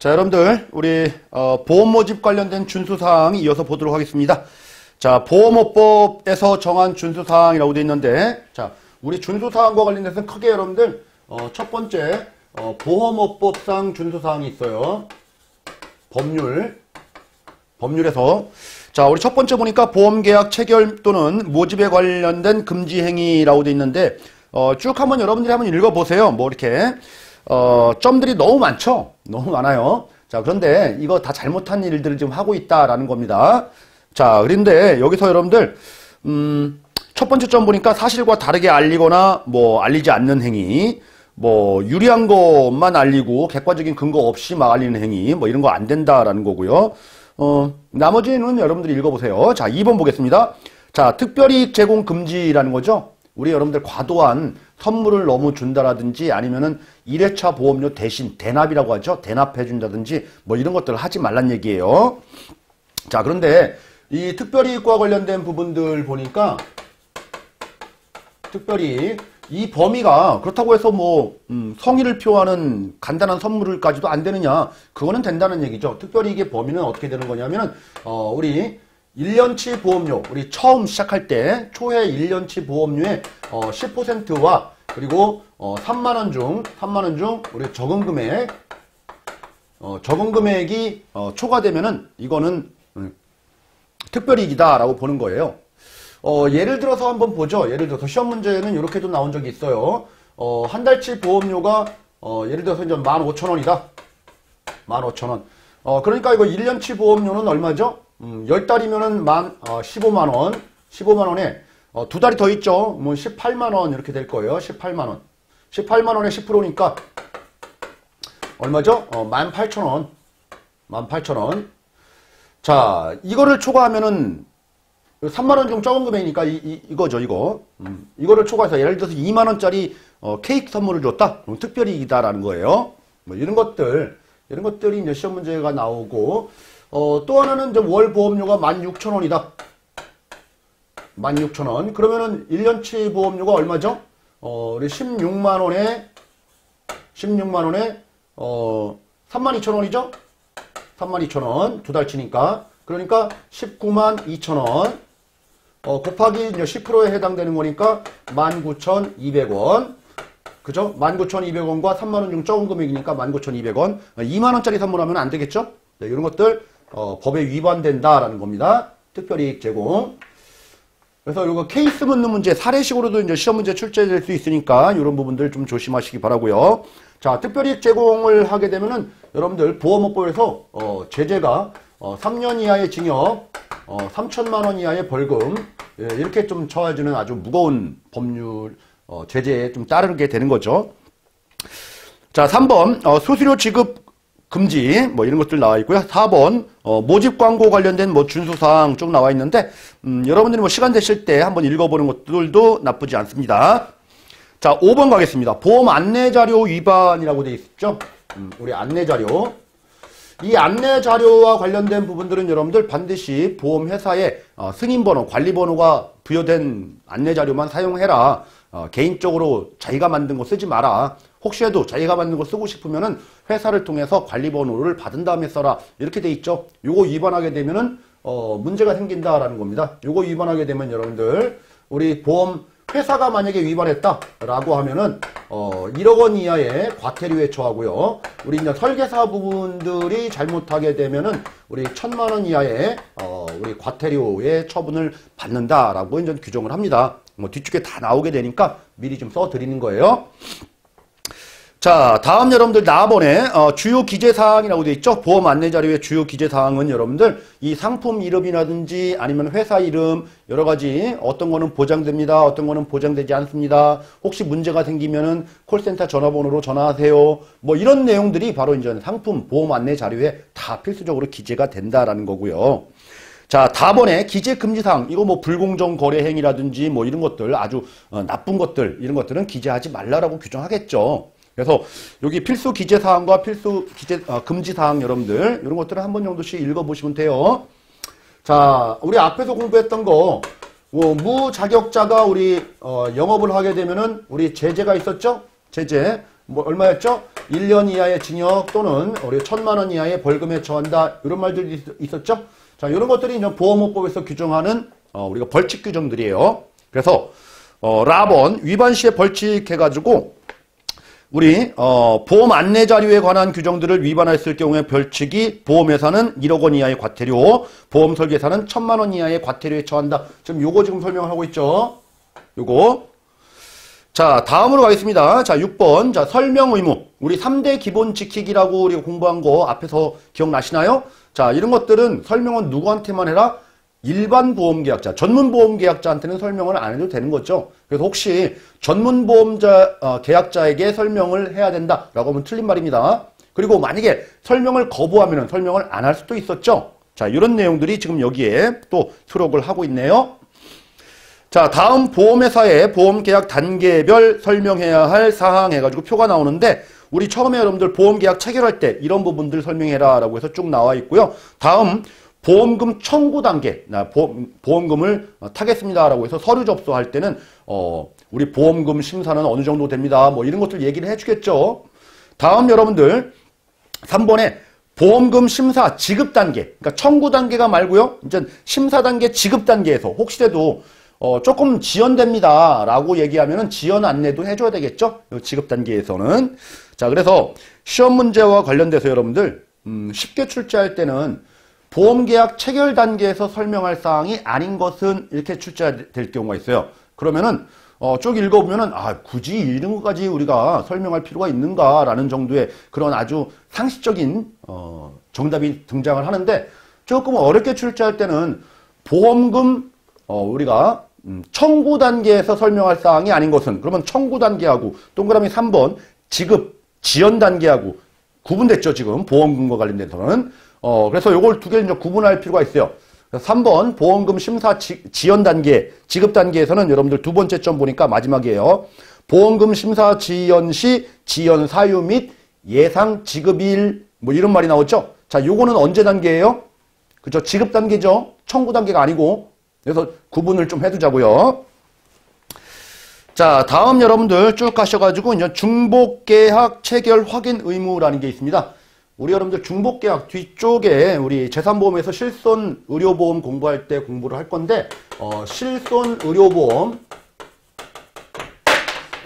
자, 여러분들 우리 보험 모집 관련된 준수사항 이어서 보도록 하겠습니다. 자, 보험업법에서 정한 준수사항이라고 되어 있는데, 자, 우리 준수사항과 관련해서는 크게 여러분들 첫 번째 보험업법상 준수사항이 있어요. 법률에서 자, 우리 첫 번째 보니까 보험계약 체결 또는 모집에 관련된 금지행위라고 되어 있는데 쭉 한번 여러분들이 한번 읽어보세요. 뭐 이렇게 점들이 너무 많죠? 너무 많아요. 자, 그런데 이거 다 잘못한 일들을 지금 하고 있다라는 겁니다. 자, 그런데 여기서 여러분들 첫 번째 점 보니까 사실과 다르게 알리거나 뭐 알리지 않는 행위, 뭐 유리한 것만 알리고 객관적인 근거 없이 막 알리는 행위, 뭐 이런 거 안 된다라는 거고요. 나머지는 여러분들이 읽어보세요. 자, 2번 보겠습니다. 자, 특별이익 제공 금지라는 거죠. 우리 여러분들 과도한 선물을 너무 준다라든지 아니면은 1회차 보험료 대신 대납이라고 하죠. 대납해 준다든지 뭐 이런 것들을 하지 말란 얘기예요. 자, 그런데 이 특별이익과 관련된 부분들 보니까 특별이익 이 범위가 그렇다고 해서 뭐 성의를 표하는 간단한 선물까지도 안 되느냐, 그거는 된다는 얘기죠. 특별이익의 범위는 어떻게 되는 거냐면은 우리 1년치 보험료, 우리 처음 시작할 때 초회 1년치 보험료의 10%와 그리고 3만원 중 우리 적은 금액이 초과되면은 이거는 특별이익이다 라고 보는 거예요. 예를 들어서 한번 보죠. 예를 들어서 시험 문제는 이렇게도 나온 적이 있어요. 한 달치 보험료가 예를 들어서 이제 15,000원이다. 15,000원. 그러니까 이거 1년치 보험료는 얼마죠? 10달이면은 15만원. 15만원에 두 달이 더 있죠. 뭐 18만원 이렇게 될 거예요. 18만원. 18만원에 10%니까 얼마죠? 18,000원. 18,000원. 자, 이거를 초과하면은 3만원 중 적은 금액이니까 이거죠, 이거. 이거를 초과해서 예를 들어서 2만원짜리 케이크 선물을 줬다? 그럼 특별이익이다라는 거예요. 뭐 이런 것들이 이제 시험 문제가 나오고, 또 하나는 이제 월 보험료가 16,000원이다. 16,000원. 그러면은 1년치 보험료가 얼마죠? 우리 16만원에 32,000원이죠? 32,000원. 두 달치니까. 그러니까 192,000원. 곱하기 이제 10%에 해당되는 거니까 19,200원. 그죠? 19,200원과 3만원 중 적은 금액이니까 19,200원. 2만원짜리 선물하면 안 되겠죠? 네, 이런 것들, 법에 위반된다라는 겁니다. 특별이익 제공. 그래서 이거 케이스 묻는 문제, 사례식으로도 이제 시험 문제 출제될 수 있으니까 이런 부분들 좀 조심하시기 바라고요. 자, 특별이익 제공을 하게 되면은 여러분들 보험업법에서 제재가 3년 이하의 징역, 3천만 원 이하의 벌금, 예, 이렇게 좀 처해지는 아주 무거운 법률 제재에 좀 따르게 되는 거죠. 자, 3번 수수료 지급 금지 뭐 이런 것들 나와 있고요. 4번 모집 광고 관련된 뭐 준수사항 쭉 나와 있는데 여러분들이 뭐 시간 되실 때 한번 읽어보는 것들도 나쁘지 않습니다. 자, 5번 가겠습니다. 보험 안내자료 위반이라고 되어 있죠. 우리 안내자료. 이 안내자료와 관련된 부분들은 여러분들 반드시 보험회사의 승인번호, 관리번호가 부여된 안내자료만 사용해라. 개인적으로 자기가 만든 거 쓰지 마라. 혹시라도 자기가 만든 거 쓰고 싶으면은 회사를 통해서 관리번호를 받은 다음에 써라. 이렇게 돼 있죠. 요거 위반하게 되면은 문제가 생긴다라는 겁니다. 요거 위반하게 되면 여러분들 우리 보험 회사가 만약에 위반했다라고 하면은 1억 원 이하의 과태료에 처하고요. 우리 이제 설계사 부분들이 잘못하게 되면은 우리 1,000만 원 이하의 우리 과태료의 처분을 받는다라고 이제 규정을 합니다. 뭐 뒤쪽에 다 나오게 되니까 미리 좀 써드리는 거예요. 자, 다음 여러분들 4번에 주요 기재사항이라고 되어 있죠. 보험 안내자료의 주요 기재사항은 여러분들 이 상품 이름이라든지 아니면 회사 이름 여러가지 어떤 거는 보장됩니다. 어떤 거는 보장되지 않습니다. 혹시 문제가 생기면은 콜센터 전화번호로 전화하세요. 뭐 이런 내용들이 바로 이제 상품 보험 안내자료에 다 필수적으로 기재가 된다라는 거고요. 자, 다번에 기재 금지사항, 이거 뭐 불공정 거래 행위라든지 뭐 이런 것들 아주 나쁜 것들 이런 것들은 기재하지 말라라고 규정하겠죠. 그래서 여기 필수 기재사항과 필수 금지사항 여러분들 이런 것들을 한 번 정도씩 읽어보시면 돼요. 자, 우리 앞에서 공부했던 거 무자격자가 우리 영업을 하게 되면은 우리 제재가 있었죠? 제재 뭐 얼마였죠? 1년 이하의 징역 또는 우리 1,000만 원 이하의 벌금에 처한다. 이런 말들이 있었죠? 자, 이런 것들이 이제 보험업법에서 규정하는 우리가 벌칙 규정들이에요. 그래서 라번 위반 시에 벌칙해가지고 우리 보험 안내 자료에 관한 규정들을 위반했을 경우에 벌칙이 보험회사는 1억 원 이하의 과태료, 보험 설계사는 1,000만 원 이하의 과태료에 처한다. 지금 요거 지금 설명을 하고 있죠. 요거. 자, 다음으로 가겠습니다. 자, 6번. 자, 설명 의무. 우리 3대 기본 지키기라고 우리가 공부한 거 앞에서 기억나시나요? 자, 이런 것들은 설명은 누구한테만 해라? 일반 보험계약자, 전문보험계약자한테는 설명을 안 해도 되는 거죠. 그래서 혹시 전문보험자 계약자에게 설명을 해야 된다라고 하면 틀린 말입니다. 그리고 만약에 설명을 거부하면 설명을 안 할 수도 있었죠. 자, 이런 내용들이 지금 여기에 또 수록을 하고 있네요. 자, 다음 보험회사의 보험계약 단계별 설명해야 할 사항 해가지고 표가 나오는데 우리 처음에 여러분들 보험계약 체결할 때 이런 부분들 설명해라 라고 해서 쭉 나와 있고요. 다음 보험금 청구 단계, 보험금을 타겠습니다라고 해서 서류 접수할 때는 우리 보험금 심사는 어느 정도 됩니다. 뭐 이런 것들 얘기를 해주겠죠. 다음 여러분들 3번에 보험금 심사 지급 단계, 그러니까 청구 단계가 말고요. 이제 심사 단계, 지급 단계에서 혹시라도 조금 지연됩니다라고 얘기하면은 지연 안내도 해줘야 되겠죠. 지급 단계에서는. 자, 그래서 시험 문제와 관련돼서 여러분들 쉽게 출제할 때는 보험계약 체결 단계에서 설명할 사항이 아닌 것은 이렇게 출제될 경우가 있어요. 그러면은 쭉 읽어보면은 굳이 이런 것까지 우리가 설명할 필요가 있는가라는 정도의 그런 아주 상식적인 정답이 등장을 하는데 조금 어렵게 출제할 때는 보험금 우리가 청구 단계에서 설명할 사항이 아닌 것은 그러면 청구 단계하고 동그라미 3번 지급 지연 단계하고 구분됐죠. 지금 보험금과 관련돼서는 그래서 요걸 두 개를 이제 구분할 필요가 있어요. 3번 보험금 심사 지연 단계, 지급 단계에서는 여러분들 두 번째 점 보니까 마지막이에요. 보험금 심사 지연 시 지연 사유 및 예상 지급일 뭐 이런 말이 나오죠. 자, 요거는 언제 단계예요? 그죠? 지급 단계죠. 청구 단계가 아니고. 그래서 구분을 좀 해두자고요. 자, 다음 여러분들 쭉 가셔가지고 이제 중복계약 체결 확인 의무라는 게 있습니다. 우리 여러분들 중복계약 뒤쪽에 우리 재산보험에서 실손의료보험 공부할 때 공부를 할 건데 실손의료보험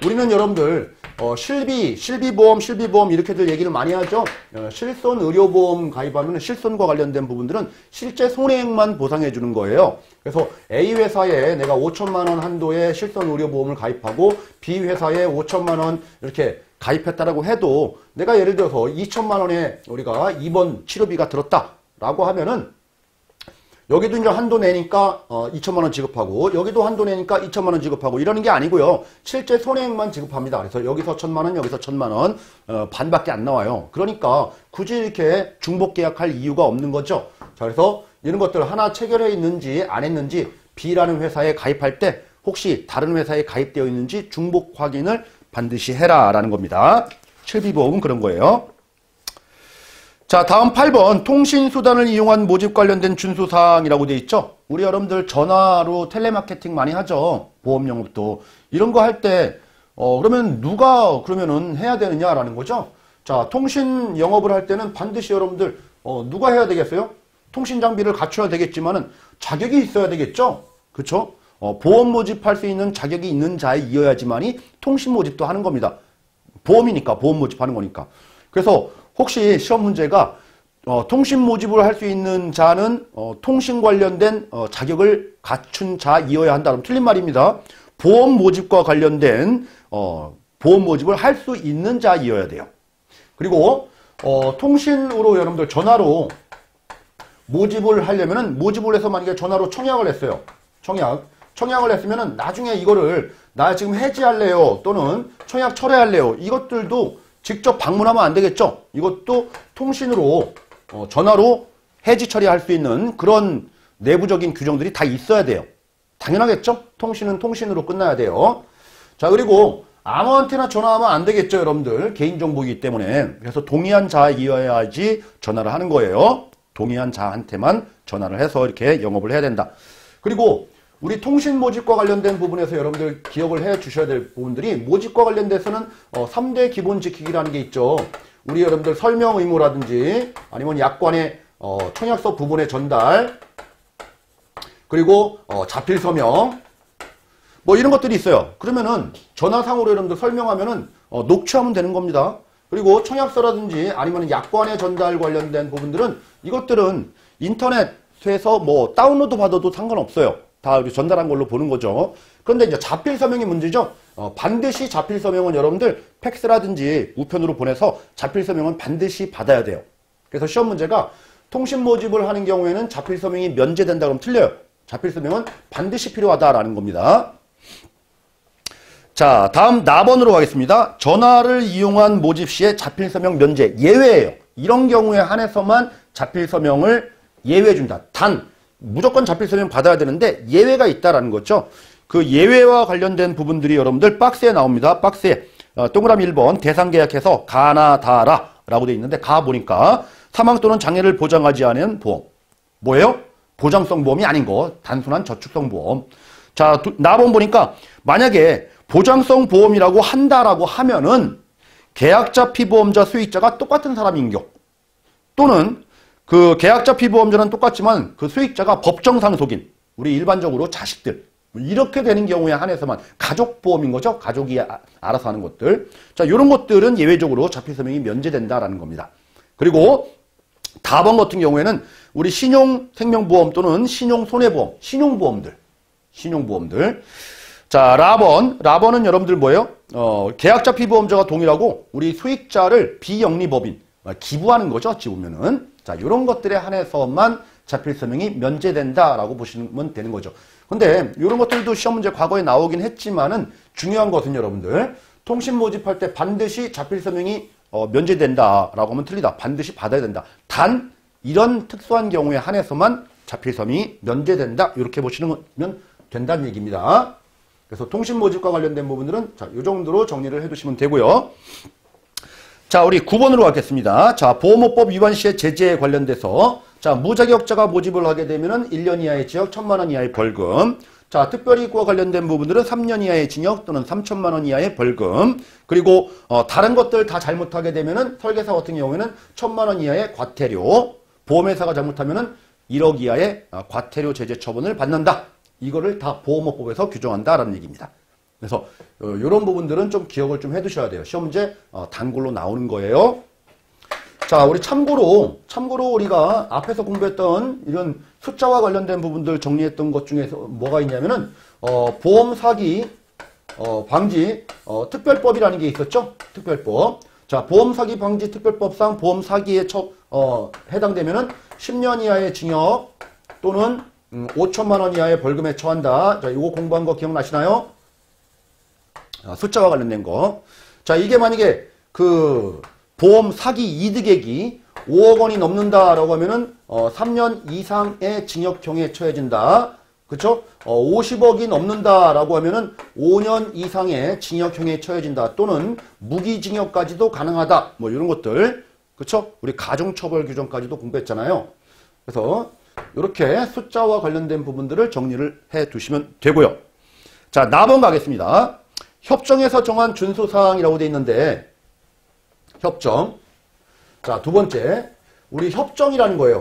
우리는 여러분들 실비보험 이렇게들 얘기를 많이 하죠. 실손의료보험 가입하면 실손과 관련된 부분들은 실제 손해액만 보상해 주는 거예요. 그래서 A 회사에 내가 5천만 원 한도의 실손의료보험을 가입하고 B 회사에 5천만 원 이렇게 가입했다라고 해도 내가 예를 들어서 2천만 원에 우리가 입원 치료비가 들었다라고 하면은 여기도 이제 한도 내니까 2천만 원 지급하고 여기도 한도 내니까 2천만 원 지급하고 이러는 게 아니고요. 실제 손해액만 지급합니다. 그래서 여기서 1천만 원, 여기서 1천만 원 반밖에 안 나와요. 그러니까 굳이 이렇게 중복 계약할 이유가 없는 거죠. 자, 그래서 이런 것들 하나 체결해 있는지 안 했는지 B라는 회사에 가입할 때 혹시 다른 회사에 가입되어 있는지 중복 확인을 반드시 해라라는 겁니다. 실비보험은 그런 거예요. 자, 다음 8번 통신수단을 이용한 모집 관련된 준수사항이라고 되어 있죠. 우리 여러분들 전화로 텔레마케팅 많이 하죠. 보험 영업도. 이런 거 할 때 그러면 누가 그러면은 해야 되느냐라는 거죠. 자, 통신 영업을 할 때는 반드시 여러분들 누가 해야 되겠어요? 통신 장비를 갖춰야 되겠지만은 자격이 있어야 되겠죠. 그렇죠? 보험 모집할 수 있는 자격이 있는 자이어야지만이 통신 모집도 하는 겁니다. 보험이니까 보험 모집하는 거니까. 그래서 혹시 시험 문제가 통신 모집을 할 수 있는 자는 통신 관련된 자격을 갖춘 자이어야 한다. 그럼 틀린 말입니다. 보험 모집과 관련된 보험 모집을 할 수 있는 자이어야 돼요. 그리고 통신으로 여러분들 전화로 모집을 하려면은 모집을 해서 만약에 전화로 청약을 했어요. 청약을 했으면은 나중에 이거를 나 지금 해지할래요 또는 청약 철회할래요. 이것들도 직접 방문하면 안 되겠죠. 이것도 통신으로 전화로 해지 처리할 수 있는 그런 내부적인 규정들이 다 있어야 돼요. 당연하겠죠. 통신은 통신으로 끝나야 돼요. 자, 그리고 아무한테나 전화하면 안 되겠죠, 여러분들. 개인정보이기 때문에. 그래서 동의한 자이어야지 전화를 하는 거예요. 동의한 자한테만 전화를 해서 이렇게 영업을 해야 된다. 그리고 우리 통신 모집과 관련된 부분에서 여러분들 기억을 해 주셔야 될 부분들이 모집과 관련돼서는 3대 기본 지키기라는 게 있죠. 우리 여러분들 설명 의무라든지 아니면 약관의 청약서 부분의 전달, 그리고 자필 서명 뭐 이런 것들이 있어요. 그러면은 전화상으로 여러분들 설명하면은 녹취하면 되는 겁니다. 그리고 청약서라든지 아니면 약관의 전달 관련된 부분들은 이것들은 인터넷에서 뭐 다운로드 받아도 상관없어요. 다 우리 전달한 걸로 보는 거죠. 그런데 이제 자필 서명이 문제죠. 반드시 자필 서명은 여러분들 팩스라든지 우편으로 보내서 자필 서명은 반드시 받아야 돼요. 그래서 시험 문제가 통신 모집을 하는 경우에는 자필 서명이 면제된다 그러면 틀려요. 자필 서명은 반드시 필요하다라는 겁니다. 자, 다음 나번으로 가겠습니다. 전화를 이용한 모집 시에 자필 서명 면제 예외예요. 이런 경우에 한해서만 자필 서명을 예외해 준다. 단 무조건 자필 서명 받아야 되는데 예외가 있다라는 거죠. 그 예외와 관련된 부분들이 여러분들 박스에 나옵니다. 박스에 동그라미 1번 대상 계약해서 가나 다라 라고 되어 있는데 가 보니까 사망 또는 장애를 보장하지 않은 보험. 뭐예요? 보장성 보험이 아닌 거. 단순한 저축성 보험. 자, 나번 보니까 만약에 보장성 보험이라고 한다라고 하면은 계약자 피보험자 수익자가 똑같은 사람인겨. 또는 그 계약자 피보험자는 똑같지만 그 수익자가 법정 상속인 우리 일반적으로 자식들 이렇게 되는 경우에 한해서만 가족보험인 거죠. 가족이 알아서 하는 것들. 자, 이런 것들은 예외적으로 자필 서명이 면제된다라는 겁니다. 그리고 다번 같은 경우에는 우리 신용생명보험 또는 신용손해보험, 신용보험들. 자, 라번은 여러분들 뭐예요? 계약자 피보험자가 동일하고 우리 수익자를 비영리법인 기부하는 거죠. 어찌 보면은. 자, 이런 것들에 한해서만 자필 서명이 면제된다라고 보시면 되는 거죠. 근데 이런 것들도 시험 문제 과거에 나오긴 했지만은 중요한 것은 여러분들 통신 모집할 때 반드시 자필 서명이 면제된다라고 하면 틀리다. 반드시 받아야 된다. 단 이런 특수한 경우에 한해서만 자필 서명이 면제된다. 이렇게 보시면 된다는 얘기입니다. 그래서 통신 모집과 관련된 부분들은 자, 이 정도로 정리를 해두시면 되고요. 자, 우리 9번으로 가겠습니다. 자, 보험업법 위반 시의 제재에 관련돼서 자, 무자격자가 모집을 하게 되면은 1년 이하의 징역, 1,000만 원 이하의 벌금. 자, 특별이익과 관련된 부분들은 3년 이하의 징역 또는 3,000만 원 이하의 벌금. 그리고 다른 것들 다 잘못하게 되면은 설계사 같은 경우에는 1,000만 원 이하의 과태료. 보험회사가 잘못하면은 1억 이하의 과태료 제재 처분을 받는다. 이거를 다 보험업법에서 규정한다라는 얘기입니다. 그래서 이런 부분들은 좀 기억을 좀 해두셔야 돼요. 시험 문제 단골로 나오는 거예요. 자, 우리 참고로 우리가 앞에서 공부했던 이런 숫자와 관련된 부분들 정리했던 것 중에서 뭐가 있냐면은 보험 사기 방지 특별법이라는 게 있었죠. 특별법. 자, 보험 사기 방지 특별법상 보험 사기에 해당되면은 10년 이하의 징역 또는 5천만 원 이하의 벌금에 처한다. 자, 이거 공부한 거 기억나시나요? 숫자와 관련된 거. 자, 이게 만약에 그 보험 사기 이득액이 5억 원이 넘는다라고 하면은 3년 이상의 징역형에 처해진다. 그쵸? 50억이 넘는다라고 하면은 5년 이상의 징역형에 처해진다. 또는 무기징역까지도 가능하다. 뭐 이런 것들. 그쵸? 우리 가중처벌 규정까지도 공부했잖아요. 그래서 이렇게 숫자와 관련된 부분들을 정리를 해 두시면 되고요. 자, 나번 가겠습니다. 협정에서 정한 준수사항이라고 되어 있는데 협정. 자, 두 번째 우리 협정이라는 거예요.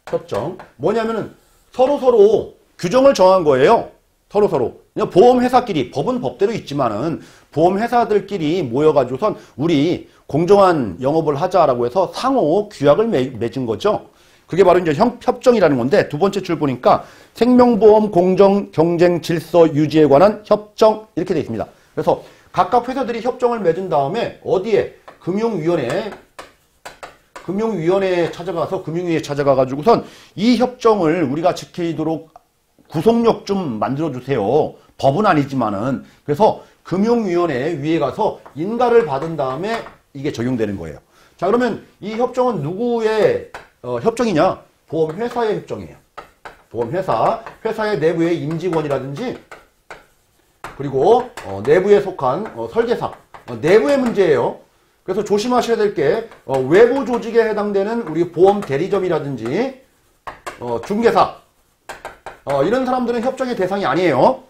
협정. 뭐냐면은 서로 규정을 정한 거예요. 서로. 그냥 보험회사끼리 법은 법대로 있지만은 보험회사들끼리 모여가지고선 우리 공정한 영업을 하자라고 해서 상호 규약을 맺은 거죠. 그게 바로 이제 협정이라는 건데 두 번째 줄 보니까 생명보험 공정 경쟁 질서 유지에 관한 협정 이렇게 되어 있습니다. 그래서 각각 회사들이 협정을 맺은 다음에 어디에 금융위원회에 찾아가서 금융위에 찾아가가지고선 이 협정을 우리가 지키도록 구속력 좀 만들어주세요. 법은 아니지만은 그래서 금융위원회 위에 가서 인가를 받은 다음에 이게 적용되는 거예요. 자, 그러면 이 협정은 누구의 협정이냐? 보험회사의 협정이에요. 회사의 내부의 임직원이라든지 그리고 내부에 속한 설계사, 내부의 문제예요. 그래서 조심하셔야 될 게 외부 조직에 해당되는 우리 보험 대리점이라든지 중개사, 이런 사람들은 협정의 대상이 아니에요.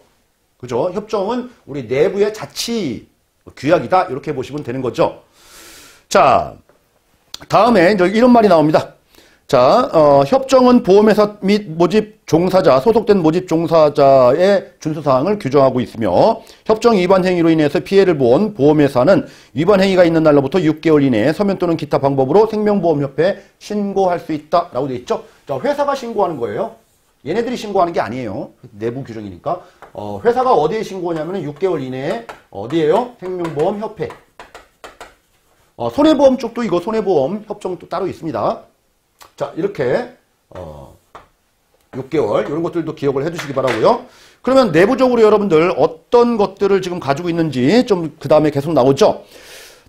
그죠? 협정은 우리 내부의 자치 규약이다. 이렇게 보시면 되는 거죠. 자, 다음에 이런 말이 나옵니다. 자, 협정은 보험회사 및 모집 종사자, 소속된 모집 종사자의 준수사항을 규정하고 있으며 협정 위반 행위로 인해서 피해를 본 보험회사는 위반 행위가 있는 날로부터 6개월 이내에 서면 또는 기타 방법으로 생명보험협회에 신고할 수 있다라고 되어 있죠. 자, 회사가 신고하는 거예요. 얘네들이 신고하는 게 아니에요. 내부 규정이니까. 회사가 어디에 신고하냐면 6개월 이내에 어디에요? 생명보험협회. 손해보험 쪽도 이거 손해보험 협정도 따로 있습니다. 자, 이렇게 6개월 이런 것들도 기억을 해주시기 바라고요. 그러면 내부적으로 여러분들 어떤 것들을 지금 가지고 있는지 좀 그 다음에 계속 나오죠.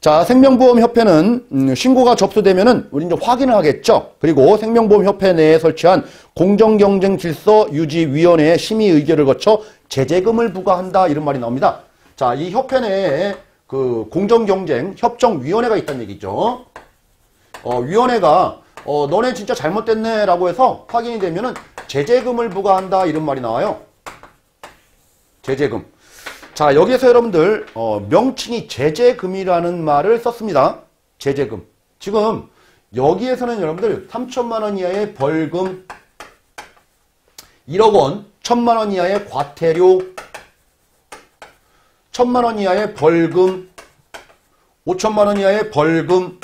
자, 생명보험협회는 신고가 접수되면은 우리 이제 확인을 하겠죠. 그리고 생명보험협회 내에 설치한 공정경쟁질서유지위원회의 심의 의결을 거쳐 제재금을 부과한다 이런 말이 나옵니다. 자, 이 협회 내에 그 공정경쟁 협정위원회가 있다는 얘기죠. 위원회가 너네 진짜 잘못됐네 라고 해서 확인이 되면은 제재금을 부과한다 이런 말이 나와요. 제재금. 자, 여기에서 여러분들 명칭이 제재금이라는 말을 썼습니다. 제재금. 지금 여기에서는 여러분들 3천만 원 이하의 벌금, 1억 원, 1천만 원 이하의 과태료, 1천만 원 이하의 벌금, 5천만 원 이하의 벌금.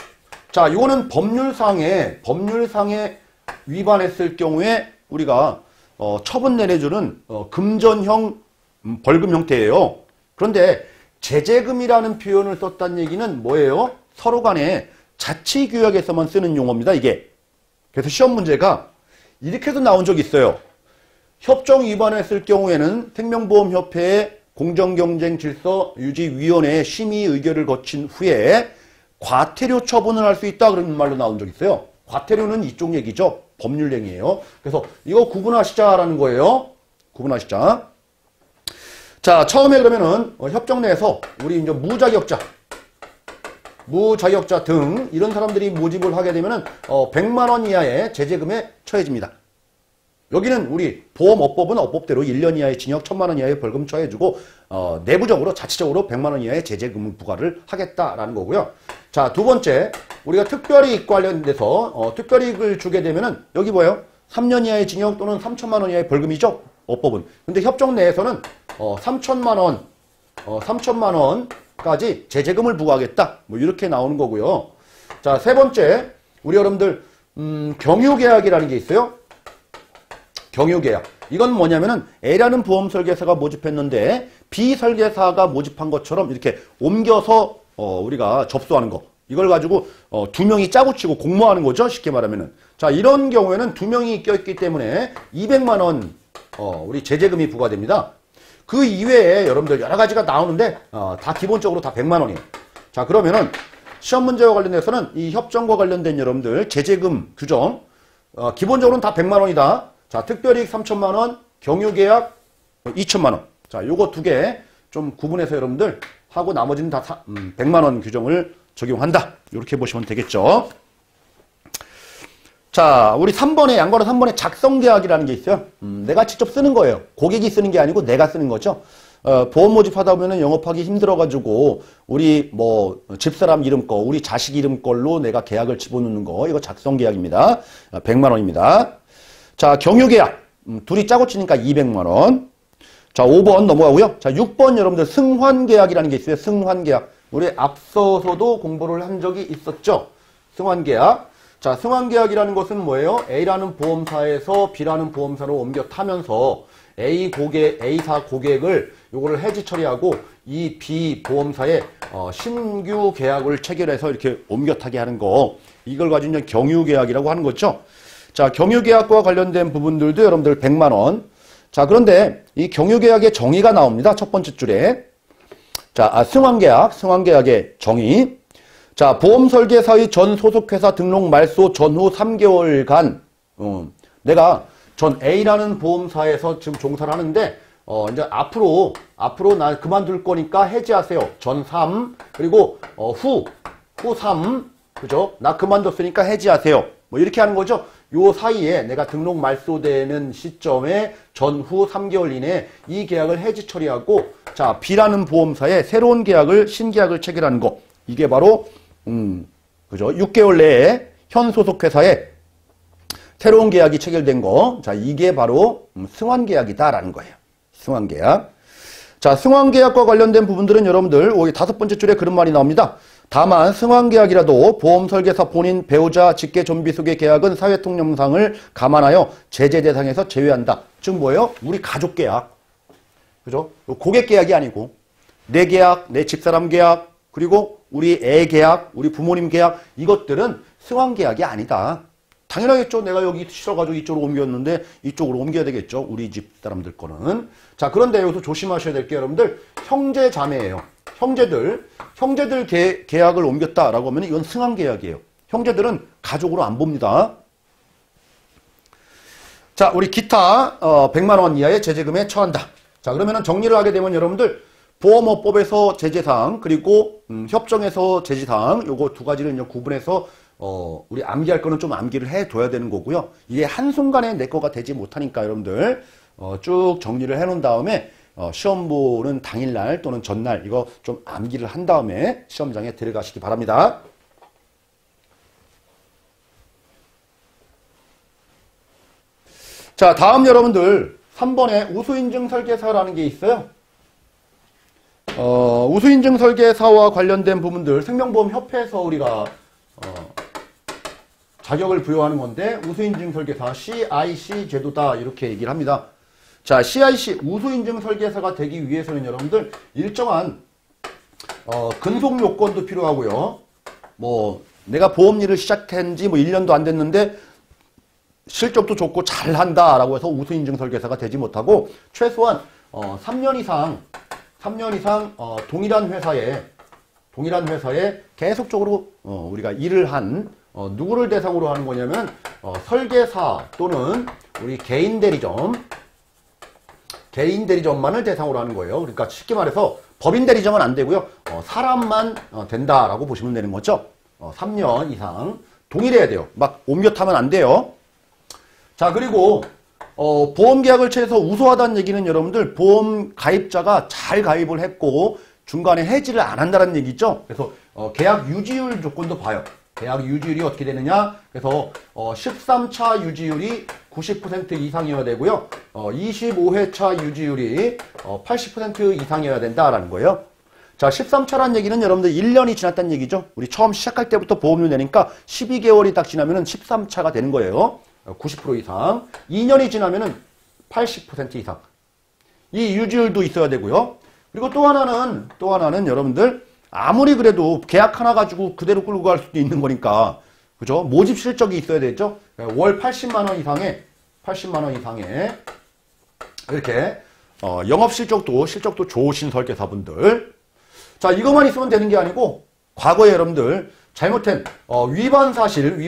자, 이거는 법률상에 위반했을 경우에 우리가 처분 내려주는 금전형 벌금 형태예요. 그런데 제재금이라는 표현을 썼다는 얘기는 뭐예요? 서로 간에 자치규약에서만 쓰는 용어입니다, 이게. 그래서 시험 문제가 이렇게도 나온 적이 있어요. 협정 위반했을 경우에는 생명보험협회의 공정경쟁질서유지위원회의 심의 의결을 거친 후에 과태료 처분을 할 수 있다 그런 말로 나온 적이 있어요. 과태료는 이쪽 얘기죠. 법률행위예요. 그래서 이거 구분하시자라는 거예요. 구분하시자. 자, 처음에 그러면은 협정 내에서 우리 이제 무자격자 등 이런 사람들이 모집을 하게 되면은 100만 원 이하의 제재금에 처해집니다. 여기는 우리 보험업법은 업법대로 1년 이하의 징역, 1천만 원 이하의 벌금 처해주고 내부적으로 자체적으로 100만 원 이하의 제재금을 부과를 하겠다라는 거고요. 자, 두 번째, 우리가 특별이익 관련돼서 특별이익을 주게 되면은 여기 뭐예요? 3년 이하의 징역 또는 3천만 원 이하의 벌금이죠. 업법은. 근데 협정 내에서는 3천만 원까지 제재금을 부과하겠다. 뭐 이렇게 나오는 거고요. 자, 세 번째, 우리 여러분들 경유계약이라는 게 있어요. 경유계약. 이건 뭐냐면은 A라는 보험 설계사가 모집했는데 B 설계사가 모집한 것처럼 이렇게 옮겨서 우리가 접수하는 거. 이걸 가지고 두 명이 짜고 치고 공모하는 거죠. 쉽게 말하면은. 자, 이런 경우에는 두 명이 껴있기 때문에 200만 원 우리 제재금이 부과됩니다. 그 이외에 여러분들 여러 가지가 나오는데 다 기본적으로 다 100만 원이에요. 자, 그러면은 시험 문제와 관련해서는 이 협정과 관련된 여러분들 제재금 규정 기본적으로는 다 100만 원이다. 자, 특별이익 3천만 원, 경유계약 2천만 원. 자, 요거 두 개 좀 구분해서 여러분들 하고 나머지는 다 100만 원 규정을 적용한다. 이렇게 보시면 되겠죠. 자, 우리 3번에 양관어 3번에 작성계약이라는 게 있어요. 내가 직접 쓰는 거예요. 고객이 쓰는 게 아니고 내가 쓰는 거죠. 보험 모집하다 보면은 영업하기 힘들어가지고 우리 뭐 집사람 이름 거, 우리 자식 이름 걸로 내가 계약을 집어넣는 거, 이거 작성계약입니다. 100만 원입니다. 자, 경유계약. 둘이 짜고 치니까 200만 원. 자, 5번 넘어가고요. 자, 6번 여러분들 승환계약이라는 게 있어요. 승환계약. 우리 앞서서도 공부를 한 적이 있었죠. 승환계약. 자, 승환계약이라는 것은 뭐예요? A라는 보험사에서 B라는 보험사로 옮겨 타면서 A사 고객을 요거를 해지 처리하고 이 B 보험사에 신규 계약을 체결해서 이렇게 옮겨 타게 하는 거. 이걸 가지고 이제 경유계약이라고 하는 거죠. 자, 경유계약과 관련된 부분들도 여러분들 100만 원. 자, 그런데 이 경유계약의 정의가 나옵니다. 첫 번째 줄에. 자, 승환계약의 정의. 자, 보험설계사의 전 소속회사 등록 말소 전후 3개월간 내가 전 A라는 보험사에서 지금 종사를 하는데 이제 앞으로 나 그만둘 거니까 해지하세요. 전 3 그리고 후 3 그죠? 나 그만뒀으니까 해지하세요. 뭐 이렇게 하는 거죠. 요 사이에 내가 등록 말소되는 시점에 전후 3개월 이내에 이 계약을 해지 처리하고 자 B라는 보험사에 새로운 계약을 신계약을 체결하는 거 이게 바로 그죠? 6개월 내에 현 소속 회사에 새로운 계약이 체결된 거 자 이게 바로 승환계약이다라는 거예요. 승환계약. 자, 승환계약과 관련된 부분들은 여러분들 여기 5번째 줄에 그런 말이 나옵니다. 다만 승환계약이라도 보험설계사 본인, 배우자, 직계존비속의 계약은 사회통념상을 감안하여 제재 대상에서 제외한다. 즉 뭐예요? 우리 가족계약. 그죠? 고객계약이 아니고 내 계약, 내 집사람 계약, 그리고 우리 애 계약, 우리 부모님 계약 이것들은 승환계약이 아니다. 당연하겠죠. 내가 여기 싫어가지고 이쪽으로 옮겼는데 이쪽으로 옮겨야 되겠죠. 우리 집 사람들 거는. 자, 그런데 여기서 조심하셔야 될 게 여러분들 형제 자매예요. 형제들 계약을 옮겼다라고 하면 이건 승환계약이에요. 형제들은 가족으로 안 봅니다. 자, 우리 기타 100만 원 이하의 제재금에 처한다. 자, 그러면은 정리를 하게 되면 여러분들 보험업법에서 제재사항 그리고 협정에서 제재사항 요거 두 가지를 이제 구분해서 우리 암기할 거는 좀 암기를 해둬야 되는 거고요. 이게 한순간에 내 거가 되지 못하니까 여러분들 쭉 정리를 해놓은 다음에 시험 보는 당일날 또는 전날 이거 좀 암기를 한 다음에 시험장에 들어가시기 바랍니다. 자, 다음 여러분들 3번에 우수인증 설계사라는 게 있어요. 우수인증 설계사와 관련된 부분들 생명보험협회에서 우리가 자격을 부여하는 건데 우수인증 설계사 CIC 제도다 이렇게 얘기를 합니다. 자, CIC 우수인증 설계사가 되기 위해서는 여러분들 일정한 근속 요건도 필요하고요. 뭐 내가 보험 일을 시작한 지 뭐 1년도 안 됐는데 실적도 좋고 잘한다라고 해서 우수인증 설계사가 되지 못하고 최소한 3년 이상 동일한 회사에 계속적으로 우리가 일을 한 누구를 대상으로 하는 거냐면 설계사 또는 우리 개인 대리점만을 대상으로 하는 거예요. 그러니까 쉽게 말해서 법인 대리점은 안 되고요. 사람만 된다라고 보시면 되는 거죠. 3년 이상 동일해야 돼요. 막 옮겨 타면 안 돼요. 자, 그리고 보험계약을 체해서 우수하다는 얘기는 여러분들 보험 가입자가 잘 가입을 했고 중간에 해지를 안 한다는 얘기죠. 그래서 계약 유지율 조건도 봐요. 계약 유지율이 어떻게 되느냐? 그래서 13차 유지율이 90% 이상이어야 되고요. 25회차 유지율이 80% 이상이어야 된다라는 거예요. 자, 13차라는 얘기는 여러분들 1년이 지났다는 얘기죠. 우리 처음 시작할 때부터 보험료 내니까 12개월이 딱 지나면은 13차가 되는 거예요. 90% 이상. 2년이 지나면은 80% 이상. 이 유지율도 있어야 되고요. 그리고 또 하나는 여러분들 아무리 그래도 계약 하나 가지고 그대로 끌고 갈 수도 있는 거니까. 그죠? 모집 실적이 있어야 되죠? 월 80만 원 이상에 이렇게 영업 실적도 좋으신 설계사분들. 자, 이것만 있으면 되는 게 아니고 과거에 여러분들 잘못된 위반 사실,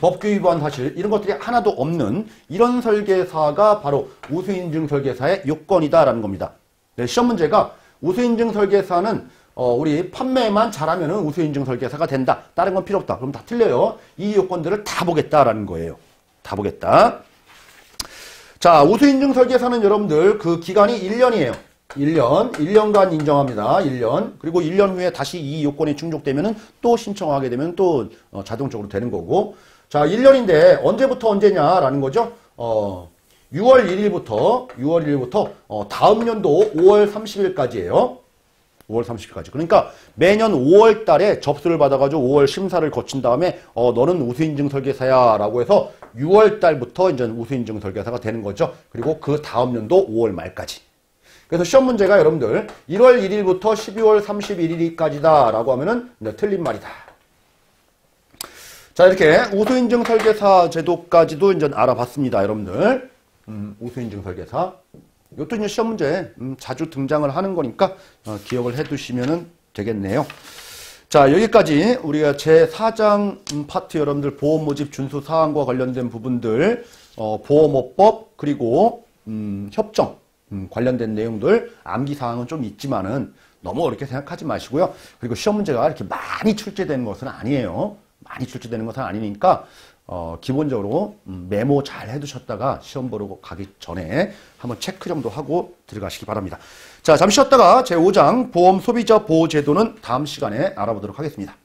법규 위반 사실 이런 것들이 하나도 없는 이런 설계사가 바로 우수인증 설계사의 요건이다라는 겁니다. 네, 시험 문제가 우수인증 설계사는 우리 판매만 잘하면은 우수인증 설계사가 된다. 다른 건 필요 없다. 그럼 다 틀려요. 이 요건들을 다 보겠다라는 거예요. 다 보겠다. 자, 우수인증 설계사는 여러분들 그 기간이 1년이에요. 1년간 인정합니다. 1년. 그리고 1년 후에 다시 이 요건이 충족되면은 또 신청하게 되면 또 자동적으로 되는 거고. 자, 1년인데 언제부터 언제냐라는 거죠. 6월 1일부터 다음 연도 5월 30일까지예요. 5월 30일까지. 그러니까 매년 5월 달에 접수를 받아가지고 5월 심사를 거친 다음에 너는 우수인증 설계사야 라고 해서 6월 달부터 이제 우수인증 설계사가 되는 거죠. 그리고 그 다음 연도 5월 말까지. 그래서 시험 문제가 여러분들 1월 1일부터 12월 31일까지다 라고 하면은 틀린 말이다. 자, 이렇게 우수인증 설계사 제도까지도 이제 알아봤습니다. 여러분들. 우수인증 설계사. 이것도 이제 시험 문제 자주 등장을 하는 거니까 기억을 해 두시면 되겠네요. 자, 여기까지 우리가 제4장 파트 여러분들 보험 모집 준수 사항과 관련된 부분들, 보험업법 그리고 협정 관련된 내용들 암기 사항은 좀 있지만은 너무 어렵게 생각하지 마시고요. 그리고 시험 문제가 이렇게 많이 출제되는 것은 아니에요. 많이 출제되는 것은 아니니까 기본적으로 메모 잘 해두셨다가 시험 보러 가기 전에 한번 체크 정도 하고 들어가시기 바랍니다. 자, 잠시 쉬었다가 제5장 보험 소비자 보호 제도는 다음 시간에 알아보도록 하겠습니다.